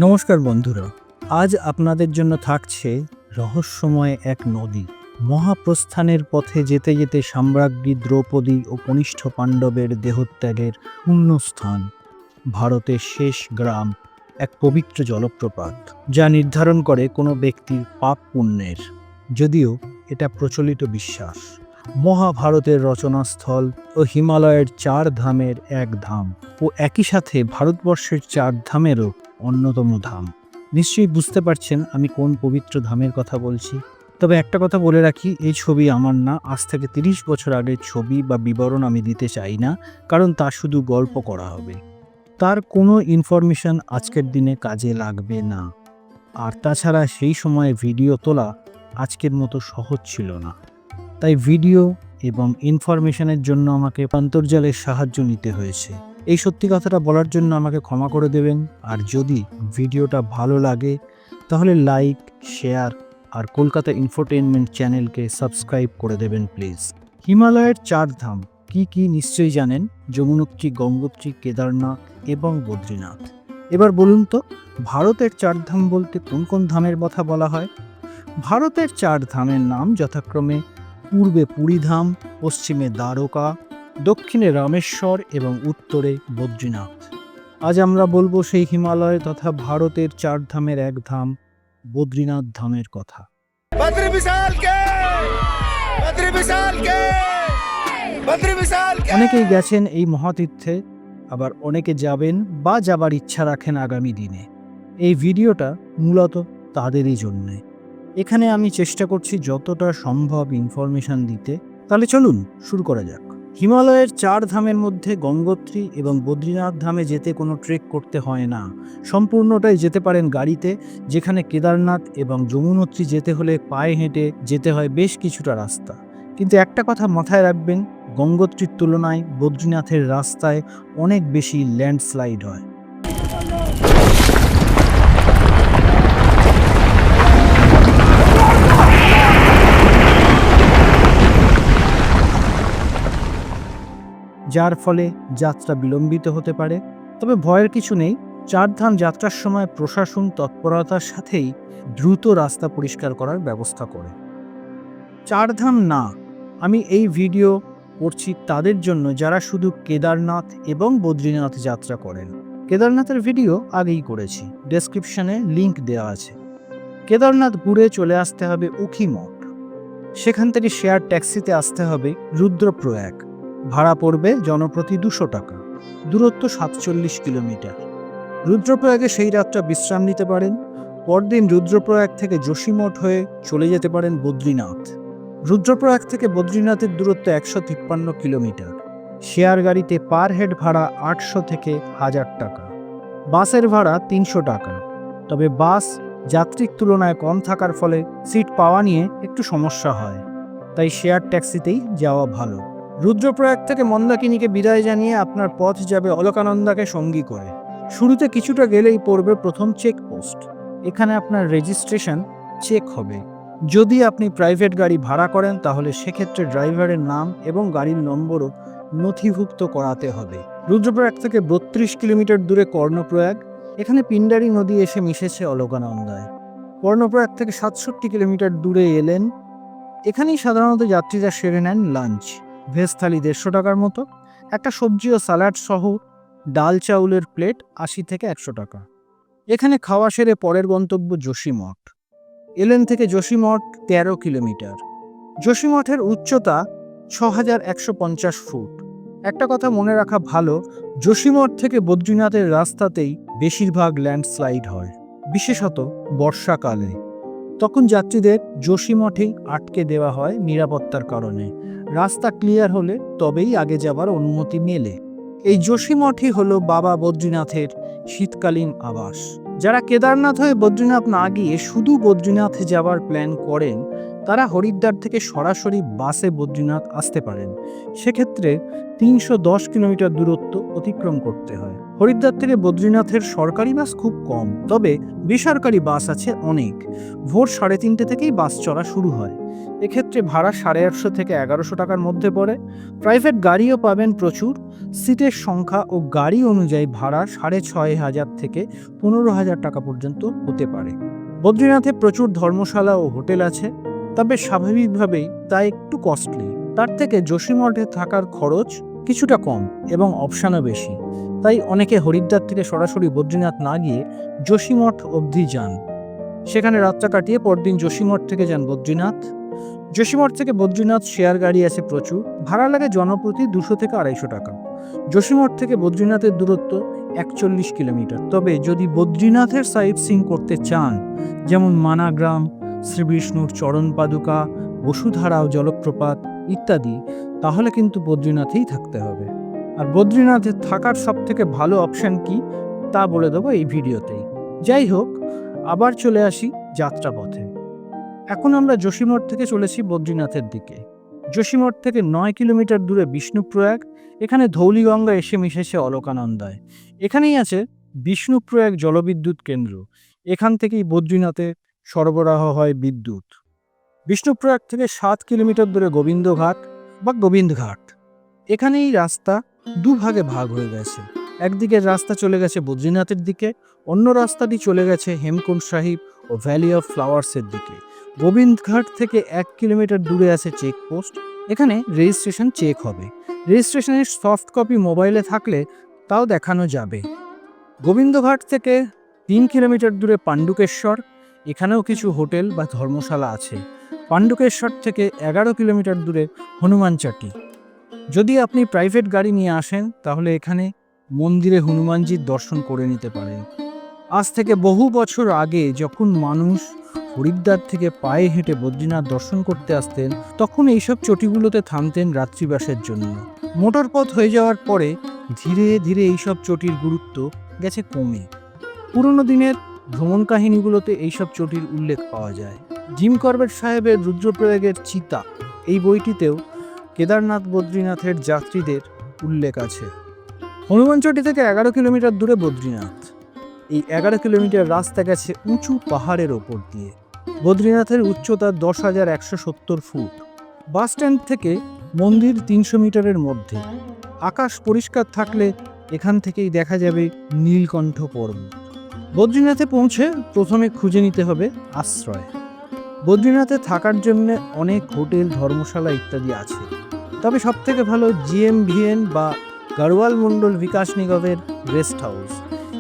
নমস্কার বন্ধুরা, আজ আপনাদের জন্য থাকছে রহস্যময় এক নদী। মহাপ্রস্থানের পথে যেতে যেতে সাম্রাজ্ঞী দ্রৌপদী ও কনিষ্ঠ পাণ্ডবের দেহত্যাগের পুণ্যস্থান, ভারতের শেষ গ্রাম, এক পবিত্র জলপ্রপাত যা নির্ধারণ করে কোনো ব্যক্তির পাপ পুণ্যের। যদিও এটা প্রচলিত বিশ্বাস, মহাভারতের রচনাস্থল ও হিমালয়ের 4 ধামের এক ধাম, ও একই সাথে ভারতবর্ষের 4 ধামেরও অন্যতম ধাম। নিশ্চয়ই বুঝতে পারছেন আমি কোন পবিত্র ধামের কথা বলছি। তবে একটা কথা বলে রাখি, এই ছবি আমার না, আজ থেকে 30 বছর আগের ছবি বা বিবরণ আমি দিতে চাই না, কারণ তা শুধু গল্প করা হবে। তার কোনো ইনফরমেশন আজকের দিনে কাজে লাগবে না। আর তাছাড়া সেই সময়ে ভিডিও তোলা আজকের মতো সহজ ছিল না, তাই ভিডিও এবং ইনফরমেশনের জন্য আমাকে অন্তর্জালের সাহায্য নিতে হয়েছে। এই সত্যি কথাটা বলার জন্য আমাকে ক্ষমা করে দেবেন। আর যদি ভিডিওটা ভালো লাগে তাহলে লাইক, শেয়ার আর কলকাতা ইনফোটেইনমেন্ট চ্যানেলকে সাবস্ক্রাইব করে দেবেন প্লিজ। হিমালয়ের 4 ধাম কি কি নিশ্চয়ই জানেন: যমুনোত্রী, গঙ্গোত্রী, কেদারনাথ এবং বদ্রীনাথ। এবার বলুন তো, ভারতের 4 ধাম বলতে কোন কোন ধামের কথা বলা হয়? ভারতের 4 ধামের নাম যথাক্রমে পূর্বে পুরীধাম, পশ্চিমে দ্বারকা, দক্ষিণে রামেশ্বর এবং উত্তরে বদ্রীনাথ। আজ আমরা বলবো সেই হিমালয় তথা ভারতের 4 ধামের এক ধাম, বদ্রীনাথ ধামের কথা। অনেকেই গেছেন এই মহাতীর্থে, আবার অনেকে যাবেন বা যাবার ইচ্ছা রাখেন আগামী দিনে। এই ভিডিওটা মূলত তাদেরই জন্যে। এখানে আমি চেষ্টা করছি যতটা সম্ভব ইনফরমেশন দিতে। তাহলে চলুন শুরু করা যাক। হিমালয়ের 4 ধামের মধ্যে গঙ্গোত্রী এবং বদ্রীনাথ ধামে যেতে কোনো ট্রেক করতে হয় না, সম্পূর্ণটাই যেতে পারেন গাড়িতে, যেখানে কেদারনাথ এবং যমুনোত্রী যেতে হলে পায়ে হেঁটে যেতে হয় বেশ কিছুটা রাস্তা। কিন্তু একটা কথা মাথায় রাখবেন, গঙ্গোত্রীর তুলনায় বদ্রীনাথের রাস্তায় অনেক বেশি ল্যান্ডস্লাইড হয়। যার ফলে যাত্রা বিলম্বিত হতে পারে। তবে ভয়ের কিছু নেই, 4 ধাম যাত্রার সময় প্রশাসন তৎপরতার সাথেই দ্রুত রাস্তা পরিষ্কার করার ব্যবস্থা করে। 4 ধাম না, আমি এই ভিডিও করছি তাদের জন্য যারা শুধু কেদারনাথ এবং বদ্রীনাথ যাত্রা করেন। কেদারনাথের ভিডিও আগেই করেছি, ডেসক্রিপশনে লিংক দেওয়া আছে। কেদারনাথ ঘুরে চলে আসতে হবে উখিমঠ, সেখান থেকে শেয়ার ট্যাক্সিতে আসতে হবে রুদ্রপ্রয়াগ। ভাড়া পড়বে জনপ্রতি 200 টাকা। দূরত্ব 47 কিলোমিটার। রুদ্রপ্রয়াগে সেই রাতটা বিশ্রাম নিতে পারেন। পরদিন রুদ্রপ্রয়াগ থেকে যোশীমঠ হয়ে চলে যেতে পারেন বদ্রীনাথ। রুদ্রপ্রয়াগ থেকে বদ্রীনাথের দূরত্ব 153 কিলোমিটার। শেয়ার গাড়িতে পার হেড ভাড়া 800 থেকে 1000 টাকা। বাসের ভাড়া 300 টাকা। তবে বাস যাত্রীর তুলনায় কম থাকার ফলে সিট পাওয়া নিয়ে একটু সমস্যা হয়, তাই শেয়ার ট্যাক্সিতেই যাওয়া ভালো। রুদ্রপ্রয়াগ থেকে মন্দাকিনীকে বিদায় জানিয়ে আপনার পথ যাবে অলকানন্দাকে সঙ্গী করে। শুরুতে কিছুটা গেলেই পড়বে প্রথম চেকপোস্ট। এখানে আপনার রেজিস্ট্রেশন চেক হবে। যদি আপনি প্রাইভেট গাড়ি ভাড়া করেন তাহলে সেক্ষেত্রে ড্রাইভারের নাম এবং গাড়ির নম্বরও নথিভুক্ত করাতে হবে। রুদ্রপ্রয়াগ থেকে 32 কিলোমিটার দূরে কর্ণপ্রয়াগ। এখানে পিণ্ডারি নদী এসে মিশেছে অলকানন্দায়। কর্ণপ্রয়াগ থেকে 67 কিলোমিটার দূরে এলেন। এখানেই সাধারণত যাত্রীরা সেরে নেন লাঞ্চ। ভেজ থালি 150 টাকার মতো। একটা সবজি ও স্যালাড সহ ডাল চাউলের প্লেট 80 থেকে 100 টাকা। এখানে খাওয়া সেরে পরের গন্তব্য যোশীমঠ। এলেন থেকে যোশীমঠ 13 কিলোমিটার। যোশীমঠের উচ্চতা 6150 ফুট। একটা কথা মনে রাখা ভালো, যোশীমঠ থেকে বদ্রীনাথের রাস্তাতেই বেশিরভাগ ল্যান্ডস্লাইড হয়, বিশেষত বর্ষাকালে। তখন যাত্রীদের যোশীমঠেই আটকে দেওয়া হয় নিরাপত্তার কারণে। রাস্তা ক্লিয়ার হলে তবেই আগে যাবার অনুমতি মেলে। এই যোশীমঠই হলো বাবা বদ্রীনাথের শীতকালীন আবাস। যারা কেদারনাথ হয়ে বদ্রীনাথ না গিয়ে শুধু বদ্রীনাথে যাওয়ার প্ল্যান করেন, তারা হরিদ্বার থেকে সরাসরি বাসে বদ্রীনাথ আসতে পারেন। সেক্ষেত্রে 310 কিলোমিটার দূরত্ব অতিক্রম করতে হয়। হরিদ্বার থেকে বদ্রীনাথের সরকারি বাস খুব কম, তবে বেসরকারি বাস আছে অনেক। ভোর 3:30 থেকেই বাস চলা শুরু হয়। এক্ষেত্রে ভাড়া 850 থেকে 1100 টাকার মধ্যে পড়ে। প্রাইভেট গাড়িও পাবেন প্রচুর। সিটের সংখ্যা ও গাড়ি অনুযায়ী ভাড়া 6500 থেকে 15,000 টাকা পর্যন্ত হতে পারে। বদ্রীনাথে প্রচুর ধর্মশালা ও হোটেল আছে, তবে স্বাভাবিকভাবেই তা একটু কস্টলি। তার থেকে যোশীমঠে থাকার খরচ কিছুটা কম এবং অপশানও বেশি। তাই অনেকে হরিদ্বার থেকে সরাসরি বদ্রীনাথ না গিয়ে যোশীমঠ অবধি যান, সেখানে রাতটা কাটিয়ে পরদিন যোশীমঠ থেকে যান বদ্রীনাথ। যোশীমঠ থেকে বদ্রীনাথ শেয়ার গাড়ি আছে প্রচুর, ভাড়া লাগে জনপ্রতি 200 থেকে 250 টাকা। যোশীমঠ থেকে বদ্রীনাথের দূরত্ব 41 কিলোমিটার। তবে যদি বদ্রীনাথের সাইট সিইং করতে চান, যেমন মানাগ্রাম, শ্রীবিষ্ণুর চরণ পাদুকা, বসুধারা ও জলপ্রপাত ইত্যাদি, তাহলে কিন্তু বদ্রীনাথেই থাকতে হবে। আর বদ্রীনাথে থাকার সব থেকে ভালো অপশন কি তা বলে দেবো এই ভিডিওতেই। যাই হোক, আবার চলে আসি যাত্রাপথে। এখন আমরা যোশীমঠ থেকে চলেছি বদ্রীনাথের দিকে। যোশীমঠ থেকে 9 কিলোমিটার দূরে বিষ্ণুপ্রয়াগ, এখানে ধৌলিগঙ্গা এসে মিশেছে অলকানন্দায়। এখানেই আছে বিষ্ণুপ্রয়াগ জলবিদ্যুৎ কেন্দ্র, এখান থেকেই বদ্রীনাথে সরবরাহ হয় বিদ্যুৎ। বিষ্ণুপ্রয়াগ থেকে 7 কিলোমিটার দূরে গোবিন্দঘাট বা গোবিন্দঘাট, এখানেই রাস্তা দুভাগে ভাগ হয়ে গেছে। একদিকের রাস্তা চলে গেছে বদ্রীনাথের দিকে, অন্য রাস্তাটি চলে গেছে হেমকুণ্ড সাহিব ও ভ্যালি অফ ফ্লাওয়ার্সের দিকে। গোবিন্দঘাট থেকে 1 কিলোমিটার দূরে আছে চেকপোস্ট, এখানে রেজিস্ট্রেশন চেক হবে। রেজিস্ট্রেশনের সফট কপি মোবাইলে থাকলে তাও দেখানো যাবে। গোবিন্দঘাট থেকে 3 কিলোমিটার দূরে পাণ্ডুকেশ্বর, এখানেও কিছু হোটেল বা ধর্মশালা আছে। পাণ্ডুকেশ্বর থেকে 11 কিলোমিটার দূরে হনুমানচাটি। যদি আপনি প্রাইভেট গাড়ি নিয়ে আসেন তাহলে এখানে মন্দিরে হনুমানজির দর্শন করে নিতে পারেন। আজ থেকে বহু বছর আগে যখন মানুষ হরিদ্বার থেকে পায়ে হেঁটে বদ্রীনাথ দর্শন করতে আসতেন, তখন এইসব চটিগুলোতে থামতেন রাত্রিবাসের জন্য। মোটর পথ হয়ে যাওয়ার পরে ধীরে ধীরে এইসব চটির গুরুত্ব গেছে কমে। পুরনো দিনের ভ্রমণ কাহিনীগুলোতে এইসব চটির উল্লেখ পাওয়া যায়। জিম করবেট সাহেবের রুদ্রপ্রয়াগের চিতা, এই বইটিতেও কেদারনাথ বদ্রীনাথের যাত্রীদের উল্লেখ আছে। হনুমানচটি থেকে 11 কিলোমিটার দূরে বদ্রীনাথ। এই 11 কিলোমিটার রাস্তা গেছে উঁচু পাহাড়ের ওপর দিয়ে। বদ্রীনাথের উচ্চতা 10,170 ফুট। বাস স্ট্যান্ড থেকে মন্দির 300 মিটারের মধ্যে। আকাশ পরিষ্কার থাকলে এখান থেকেই দেখা যাবে নীলকণ্ঠ পর্বত। বদ্রীনাথে পৌঁছে প্রথমে খুঁজে নিতে হবে আশ্রয়। বদ্রীনাথে থাকার জন্য অনেক হোটেল, ধর্মশালা ইত্যাদি আছে, তবে সবথেকে ভালো GMVN বা গাড়ওয়াল মণ্ডল বিকাশ নিগমের গেস্ট হাউস।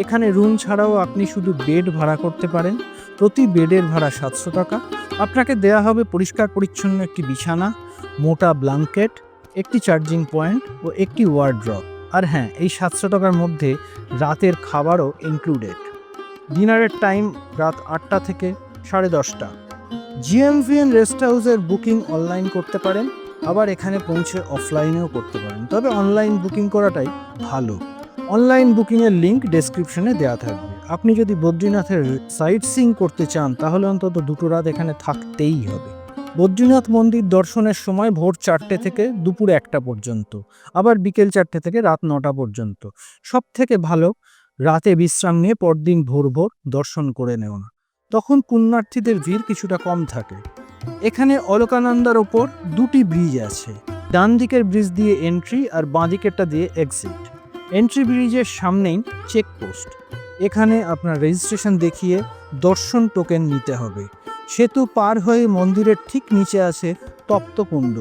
এখানে রুম ছাড়াও আপনি শুধু বেড ভাড়া করতে পারেন। প্রতি বেডের ভাড়া 700 টাকা। আপনাকে দেয়া হবে পরিষ্কার পরিচ্ছন্ন একটি বিছানা, মোটা ব্ল্যাঙ্কেট, একটি চার্জিং পয়েন্ট ও একটি ওয়ার্ড্রপ। আর হ্যাঁ, এই 700 টাকার মধ্যে রাতের খাবারও ইনক্লুডেড। ডিনারের টাইম রাত 8টা থেকে 10:30টা। GMVN রেস্ট হাউসের বুকিং অনলাইন করতে পারেন, আবার এখানে পৌঁছে অফলাইনেও করতে পারেন, তবে অনলাইন বুকিং করাটাই ভালো। অনলাইন বুকিংয়ের লিঙ্ক ডেসক্রিপশনে দেওয়া থাকবে। আপনি যদি বদ্রীনাথের সাইট সিইং করতে চান তাহলে অন্তত 2 রাত এখানে থাকতেই হবে। বদ্রীনাথ মন্দির দর্শনের সময় ভোর 4টে থেকে দুপুর 1টা পর্যন্ত, আবার বিকেল 4টে থেকে রাত 9টা পর্যন্ত। সব থেকে ভালো রাতে বিশ্রাম নিয়ে পরদিন ভোর ভোর দর্শন করে নেওয়া, তখন পুণ্যার্থীদের ভিড় কিছুটা কম থাকে। এখানে অলকানন্দার ওপর 2টি ব্রিজ আছে। ডান দিকের ব্রিজ দিয়ে এন্ট্রি আর বাঁ দিকেরটা দিয়ে এক্সিট। এন্ট্রি ব্রিজের সামনেই চেকপোস্ট, এখানে আপনার রেজিস্ট্রেশন দেখিয়ে দর্শন টোকেন নিতে হবে। সেতু পার হয়ে মন্দিরের ঠিক নিচে আছে তপ্তকুণ্ড।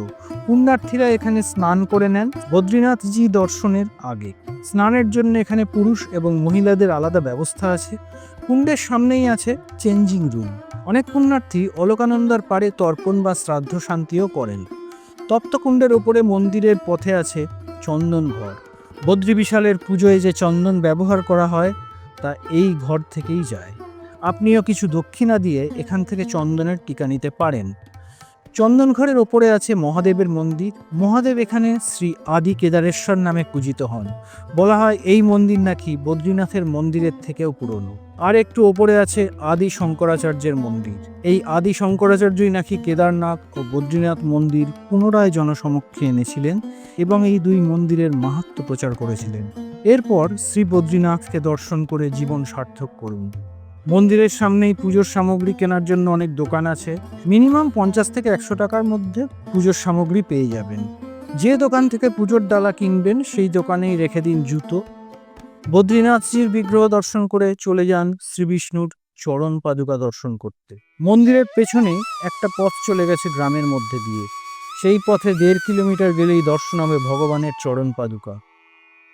পুণ্যার্থীরা এখানে স্নান করে নেন বদ্রীনাথজি দর্শনের আগে। স্নানের জন্য এখানে পুরুষ এবং মহিলাদের আলাদা ব্যবস্থা আছে। কুণ্ডের সামনেই আছে চেঞ্জিং রুম। অনেক পুণ্যার্থী অলকানন্দার পাড়ে তর্পণ বা শ্রাদ্ধ শান্তিও করেন। তপ্তকুণ্ডের ওপরে মন্দিরের পথে আছে চন্দন ঘর। বদ্রী বিশালের পুজোয় যে চন্দন ব্যবহার করা হয় তা এই ঘর থেকেই যায়। আপনিও কিছু দক্ষিণা দিয়ে এখান থেকে চন্দনের টিকা নিতে পারেন। চন্দন ঘরের ওপরে আছে মহাদেবের মন্দির। মহাদেব এখানে শ্রী আদি কেদারেশ্বর নামে পূজিত হন। বলা হয় এই মন্দির নাকি বদ্রীনাথের মন্দিরের থেকেও পুরনো। আর একটু ওপরে আছে আদি শঙ্করাচার্যের মন্দির। এই আদি শঙ্করাচার্যই নাকি কেদারনাথ ও বদ্রীনাথ মন্দির পুনরায় জনসমক্ষে এনেছিলেন এবং এই 2 মন্দিরের মাহাত্ম্য প্রচার করেছিলেন। এরপর শ্রী বদ্রীনাথকে দর্শন করে জীবন সার্থক করুন। মন্দিরের সামনেই পুজোর সামগ্রী কেনার জন্য অনেক দোকান আছে। মিনিমাম 50 থেকে 100 টাকার মধ্যে পুজোর সামগ্রী পেয়ে যাবেন। যে দোকান থেকে পুজোর ডালা কিনবেন সেই দোকানেই রেখে দিন জুতো। বদ্রীনাথজির বিগ্রহ দর্শন করে চলে যান শ্রীবিষ্ণুর চরণ পাদুকা দর্শন করতে। মন্দিরের পেছনেই একটা পথ চলে গেছে গ্রামের মধ্যে দিয়ে। সেই পথে 1.5 কিলোমিটার গেলেই দর্শন হবে ভগবানের চরণ পাদুকা।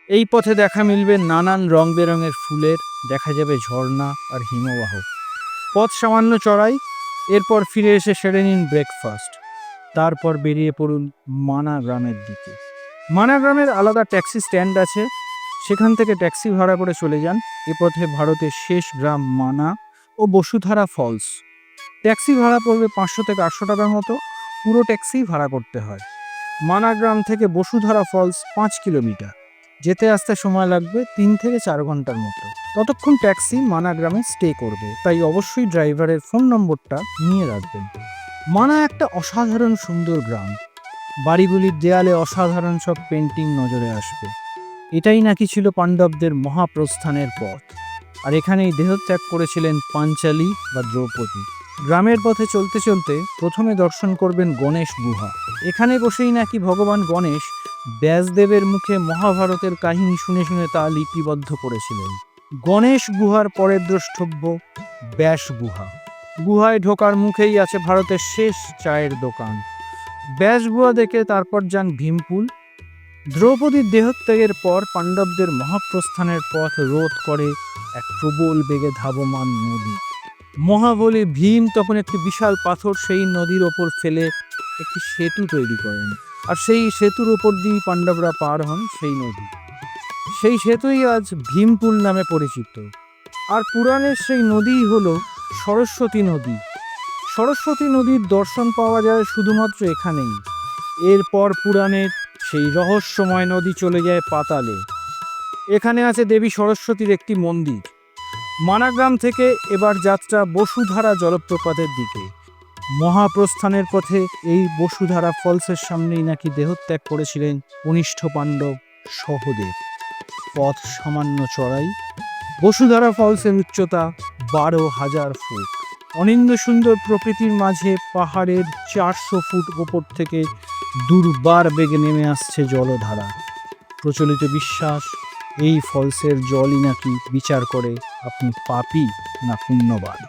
এই পথে দেখা মিলবে নানান রং বেরঙের ফুলের, দেখা যাবে ঝর্ণা আর হিমবাহ। পথ সামান্য চড়াই, এরপর ফিরে এসে সেরে নিন ব্রেকফাস্ট। তারপর বেরিয়ে পড়ুন মানা গ্রামের দিকে। মানা গ্রামের আলাদা ট্যাক্সি স্ট্যান্ড আছে, সেখান থেকে ট্যাক্সি ভাড়া করে চলে যান। এ পথে ভারতের শেষ গ্রাম মানা ও বসুধারা ফলস। ট্যাক্সি ভাড়া পড়বে 500 থেকে 800 টাকার মতো। পুরো ট্যাক্সি ভাড়া করতে হয়। মানা গ্রাম থেকে বসুধারা ফলস 5 কিলোমিটার। যেতে আসতে সময় লাগবে 3 থেকে 4 ঘন্টার মতো। ততক্ষণ ট্যাক্সি মানা গ্রামে স্টে করবে, তাই অবশ্যই ড্রাইভারের ফোন নম্বরটা নিয়ে রাখবেন। মানা একটা অসাধারণ সুন্দর গ্রাম। বাড়িগুলির দেয়ালে অসাধারণ সব পেন্টিং নজরে আসবে। এটাই নাকি ছিল পাণ্ডবদের মহাপ্রস্থানের পথ, আর এখানেই দেহত্যাগ করেছিলেন পাঞ্চালী বা দ্রৌপদী। গ্রামের পথে চলতে চলতে প্রথমে দর্শন করবেন গণেশ গুহা। এখানে বসেই নাকি ভগবান গণেশ ব্যাসদেবের মুখে মহাভারতের কাহিনী শুনে শুনে তা লিপিবদ্ধ করেছিলেন। গণেশ গুহার পরের দ্রষ্টব্য ব্যাস গুহা। গুহায় ঢোকার মুখেই আছে ভারতের শেষ চায়ের দোকান। ব্যাস গুহা দেখে তারপর যান ভীমপুল। দ্রৌপদীর দেহত্যাগের পর পাণ্ডবদের মহাপ্রস্থানের পথ রোধ করে এক প্রবল বেগে ধাবমান নদী। মহাবলী ভীম তখন একটি বিশাল পাথর সেই নদীর ওপর ফেলে একটি সেতু তৈরি করেন, আর সেই সেতুর ওপর দিয়ে পাণ্ডবরা পার হন সেই নদী। সেই সেতুই আজ ভীমপুল নামে পরিচিত। আর পুরাণের সেই নদীই হল সরস্বতী নদী। সরস্বতী নদীর দর্শন পাওয়া যায় শুধুমাত্র এখানেই। এরপর পুরাণের সেই রহস্যময় নদী চলে যায় পাতালে। এখানে আছে দেবী সরস্বতীর একটি মন্দির। মানাগ্রাম থেকে এবার যাত্রা বসুধারা জলপ্রপাতের দিকে। মহাপ্রস্থানের পথে এই বসুধারা ফলসের সামনেই নাকি দেহত্যাগ করেছিলেন কনিষ্ঠ পাণ্ডব সহদেব। পথ সামান্য চড়াই। বসুধারা ফলসের উচ্চতা 12,000 ফুট। অনিন্দ্য সুন্দর প্রকৃতির মাঝে পাহাড়ের 400 ফুট ওপর থেকে দুর্বার বেগে নেমে আসছে জলধারা। প্রচলিত বিশ্বাস, এই ফলসের জলই নাকি বিচার করে আপনি পাপী না পুণ্যবান।